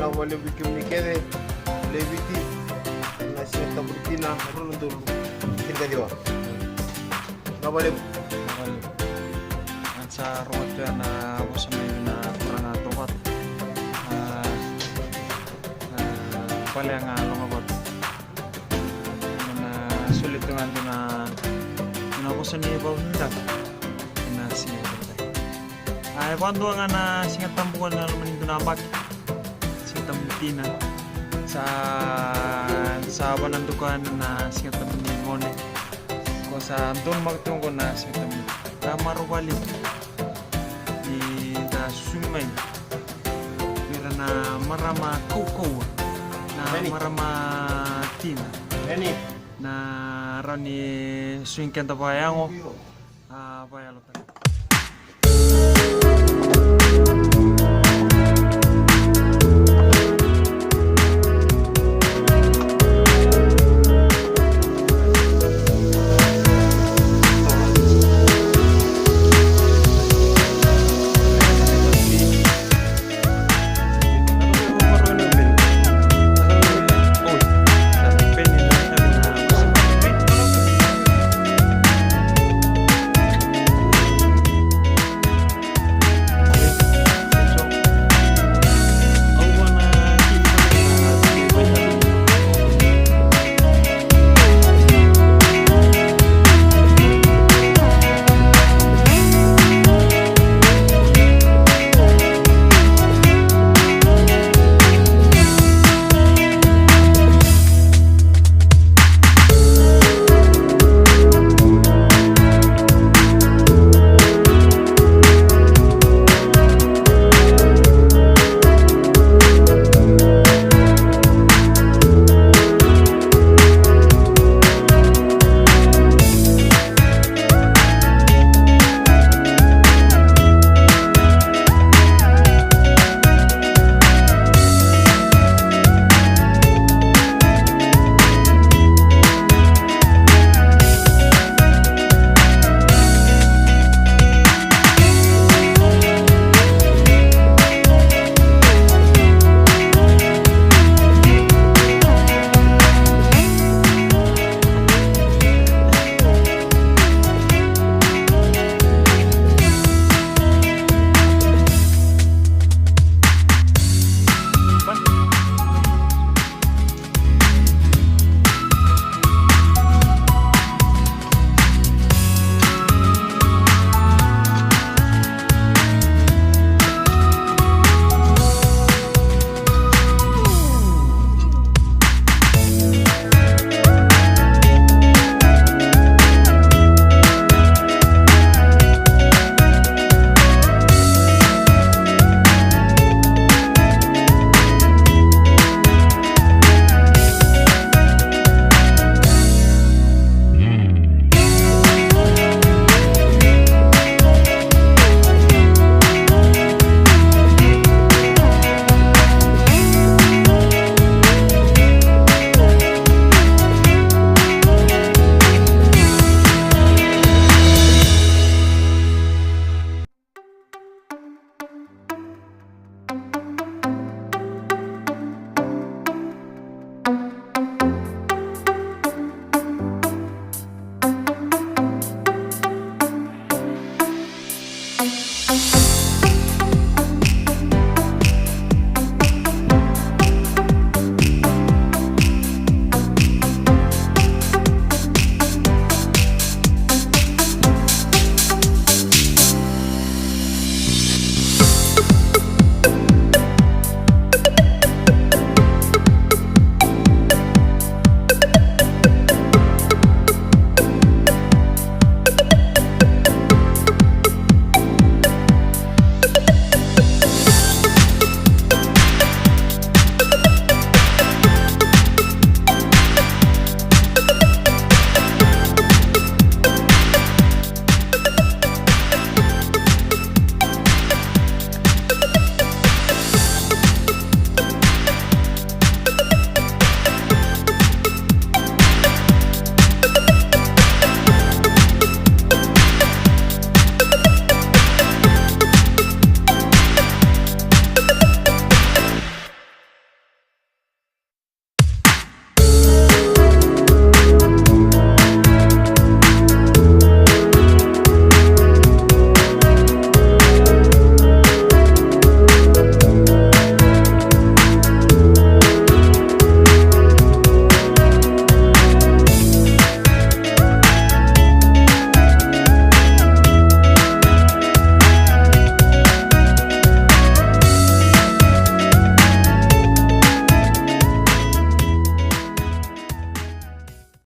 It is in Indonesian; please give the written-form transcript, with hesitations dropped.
na wale bikim ni kede leviti na siya burkina rulo dulu kita diwa na wale sa ruwat ka na wasamay na kurang atukat pala nga lumabot na sulit nga ito na ako sa niyabaw nila na siya ay kwando nga na singat tambukan na naman ito na yabaki singat tambukin na sa wanandukan na singat tambukin ngone ko sa doon magtungko na singat tambukin kamarwali di da sumay mira na marama koko na marama tina na rani swing kenta payango payalo